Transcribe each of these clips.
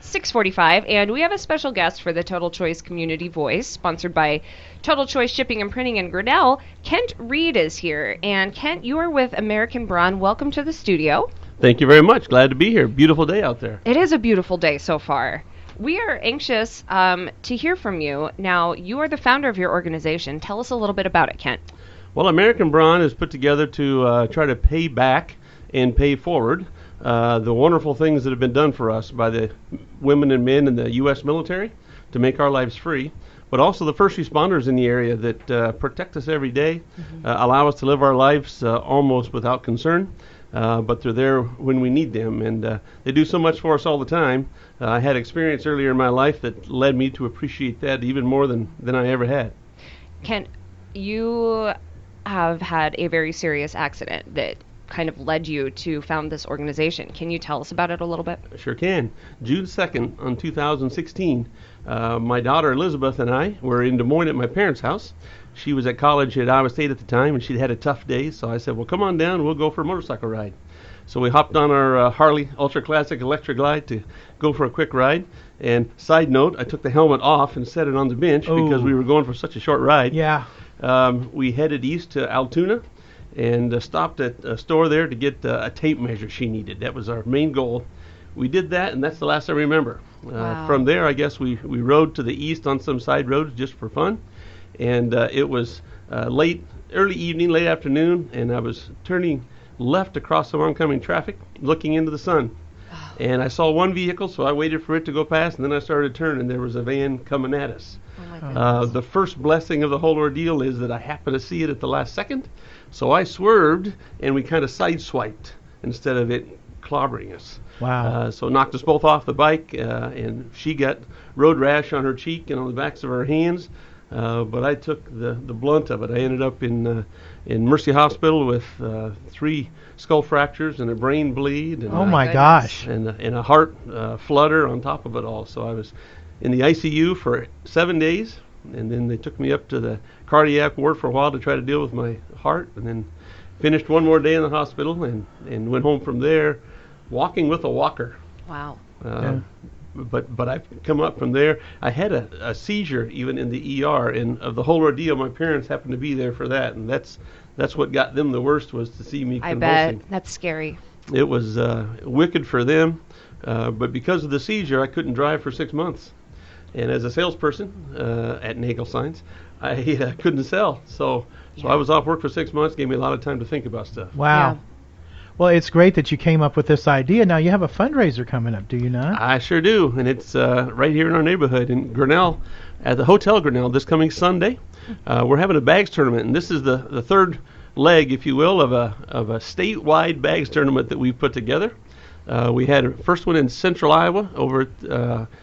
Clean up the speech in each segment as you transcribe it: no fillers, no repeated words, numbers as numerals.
6:45, and we have a special guest for the Total Choice Community Voice, sponsored by Total Choice Shipping and Printing in Grinnell. Kent Reed is here, and Kent, you are with American Brawn. Welcome to the studio. Thank you very much. Glad to be here. Beautiful day out there. It is a beautiful day so far. We are anxious to hear from you. Now, you are the founder of your organization. Tell us a little bit about it, Kent. Well, American Brawn is put together to try to pay back and pay forward the wonderful things that have been done for us by the women and men in the U.S. military to make our lives free, but also the first responders in the area that protect us every day, allow us to live our lives almost without concern, but they're there when we need them, and they do so much for us all the time. I had experience earlier in my life that led me to appreciate that even more than I ever had. Kent, you have had a very serious accident that kind of led you to found this organization. Can you tell us about it a little bit? Sure can. June 2nd on 2016, my daughter Elizabeth and I were in Des Moines at my parents' house. She was at college at Iowa State at the time, and she'd had a tough day, so I said, well, come on down, we'll go for a motorcycle ride. So we hopped on our Harley Ultra Classic Electric Glide to go for a quick ride. And side note, I took the helmet off and set it on the bench because we were going for such a short ride. Yeah. We headed east to Altoona and stopped at a store there to get a tape measure she needed. That was our main goal. We did that, and that's the last I remember. Wow. From there, I guess we rode to the east on some side roads just for fun. And it was early evening, late afternoon, and I was turning left across some oncoming traffic, looking into the sun. And I saw one vehicle, so I waited for it to go past, and then I started to turn, and there was a van coming at us. Oh my goodness. The first blessing of the whole ordeal is that I happened to see it at the last second, so I swerved, and we kind of sideswiped instead of it clobbering us. Wow. So it knocked us both off the bike, and she got road rash on her cheek and on the backs of her hands. But I took the blunt of it. I ended up in Mercy Hospital with 3 skull fractures and a brain bleed. And, oh my gosh. And a heart flutter on top of it all. So I was in the ICU for 7 days, and then they took me up to the cardiac ward for a while to try to deal with my heart, and then finished one more day in the hospital and went home from there walking with a walker. Wow. Yeah. But I've come up from there. I had a seizure even in the ER, and of the whole ordeal, my parents happened to be there for that, and that's what got them the worst, was to see me convulsing. I bet. That's scary. It was wicked for them, but because of the seizure, I couldn't drive for 6 months. And as a salesperson at Nagel Signs, I couldn't sell. So I was off work for 6 months, gave me a lot of time to think about stuff. Wow. Yeah. Well, it's great that you came up with this idea. Now, you have a fundraiser coming up, do you not? I sure do, and it's right here in our neighborhood in Grinnell, at the Hotel Grinnell this coming Sunday. We're having a bags tournament, and this is the third leg, if you will, of a statewide bags tournament that we've put together. We had a first one in Central Iowa over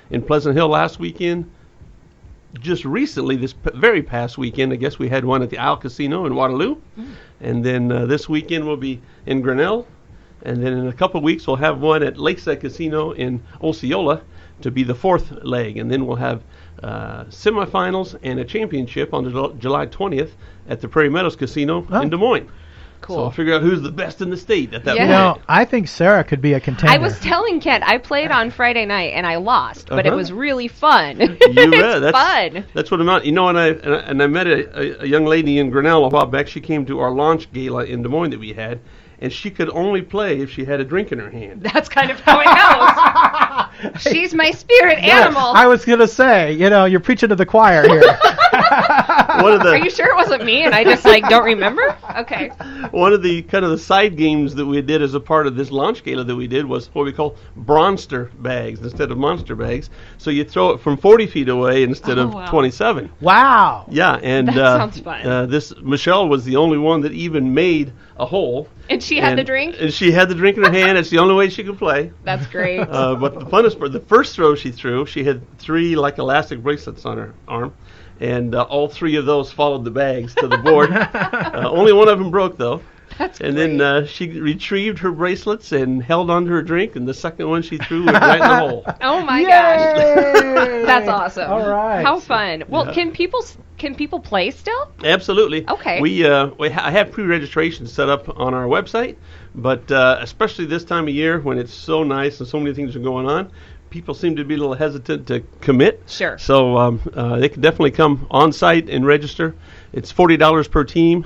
in Pleasant Hill last weekend. Just recently, this very past weekend, I guess we had one at the Isle Casino in Waterloo. And then this weekend we'll be in Grinnell. And then in a couple of weeks we'll have one at Lakeside Casino in Osceola to be the 4th leg. And then we'll have semifinals and a championship on July 20th at the Prairie Meadows Casino in Des Moines. Cool. So I'll figure out who's the best in the state at that Yeah. point. You know, I think Sarah could be a contender. I was telling Kent, I played on Friday night and I lost, but it was really fun. You It's bet. fun. That's what I'm not. You know, and I met a young lady in Grinnell a while back. She came to our launch gala in Des Moines that we had, and she could only play if she had a drink in her hand. That's kind of how it goes. She's my spirit animal. I was going to say, you're preaching to the choir here. Are you sure it wasn't me and I just don't remember? Okay. One of the kind of the side games that we did as a part of this launch gala that we did was what we call Brawnster bags instead of monster bags. So you throw it from 40 feet away instead of 27. Wow. Yeah, and That sounds fun. This Michelle was the only one that even made a hole. And she had the drink? And she had the drink in her hand. It's the only way she could play. That's great. But the funnest part, the first throw she threw, she had 3 elastic bracelets on her arm, and all 3 of those followed the bags to the board. Only one of them broke, though. That's and great. then she retrieved her bracelets and held onto her drink, and the second one she threw went right in the hole. Oh my Yay! gosh. That's awesome. All right. How fun. Well, Yeah. can people play still? Absolutely. Okay. I have pre-registration set up on our website, but especially this time of year when it's so nice and so many things are going on, people seem to be a little hesitant to commit. Sure. So they can definitely come on site and register. It's $40 per team.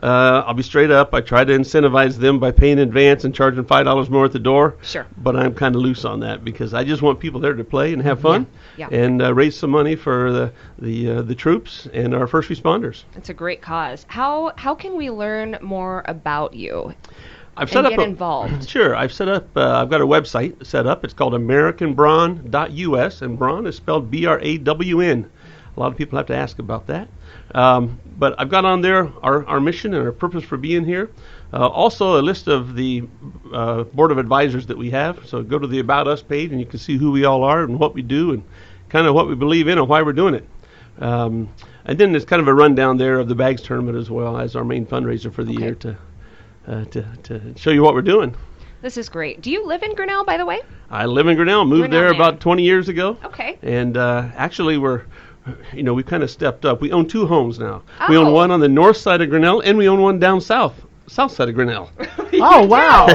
I'll be straight up. I try to incentivize them by paying in advance and charging $5 more at the door. Sure. But I'm kind of loose on that because I just want people there to play and have fun, Yeah. and raise some money for the troops and our first responders. It's a great cause. How can we learn more about you? I've set and up get involved. Sure. I've set up. I've got a website set up. It's called AmericanBrawn.us, and Brawn is spelled BRAWN. A lot of people have to ask about that. But I've got on there our mission and our purpose for being here. Also a list of the board of advisors that we have. So go to the About Us page and you can see who we all are and what we do and kind of what we believe in and why we're doing it. And then there's kind of a rundown there of the bags tournament as well as our main fundraiser for the year to show you what we're doing. This is great. Do you live in Grinnell, by the way? I live in Grinnell. Moved Grinnell there man. about 20 years ago. Okay. And actually we've kind of stepped up. We own 2 homes now. We own Oh. one on the north side of Grinnell, and we own one down south side of Grinnell. Oh, wow.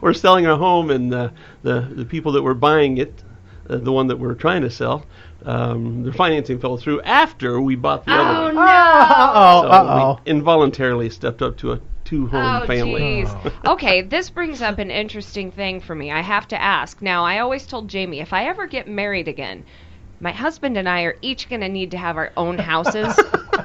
we're selling our home, and the people that were buying it, the one that we're trying to sell, their financing fell through after we bought the other Oh, one. no. Uh-oh. We involuntarily stepped up to a 2-home Oh, family. jeez. Okay, this brings up an interesting thing for me. I have to ask. Now, I always told Jamie, if I ever get married again, my husband and I are each going to need to have our own houses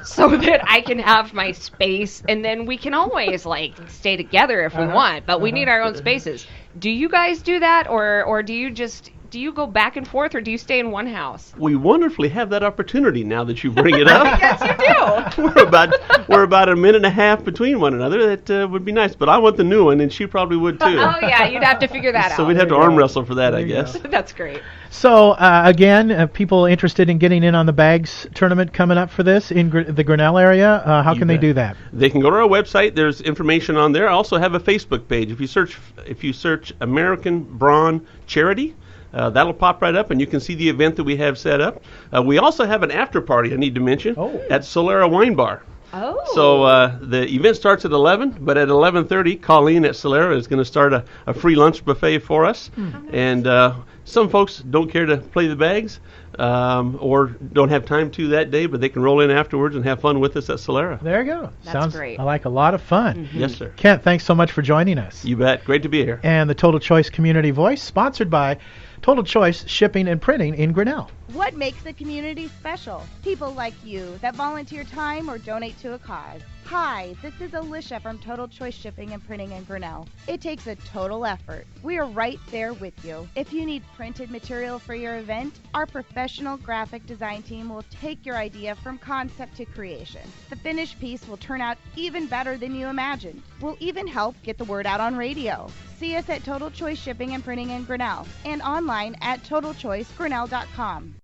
so that I can have my space, and then we can always, stay together if we want, but we need our own spaces. Do you guys do that, or do you go back and forth, or do you stay in one house? We wonderfully have that opportunity now that you bring it up. Yes, you do. we're about a minute and a half between one another. That would be nice, but I want the new one, and she probably would too. Oh, yeah, you'd have to figure that So out. we'd have to arm wrestle for that, I There you guess. go. That's great. So, again, people interested in getting in on the bags tournament coming up for this in the Grinnell area, how You can they bet. do that? They can go to our website. There's information on there. I also have a Facebook page. If you search American Brawn Charity, that'll pop right up, and you can see the event that we have set up. We also have an after party I need to mention at Solera Wine Bar. Oh. So the event starts at 11, but at 11:30, Colleen at Solera is going to start a free lunch buffet for us. And some folks don't care to play the bags or don't have time to that day, but they can roll in afterwards and have fun with us at Solera. There you go. That's Sounds great. like a lot of fun. Yes, sir. Kent, thanks so much for joining us. You bet. Great to be here. And the Total Choice Community Voice, sponsored by Total Choice Shipping and Printing in Grinnell. What makes a community special? People like you that volunteer time or donate to a cause. Hi, this is Alicia from Total Choice Shipping and Printing in Grinnell. It takes a total effort. We are right there with you. If you need printed material for your event, our professional graphic design team will take your idea from concept to creation. The finished piece will turn out even better than you imagined. We'll even help get the word out on radio. See us at Total Choice Shipping and Printing in Grinnell and online at totalchoicegrinnell.com.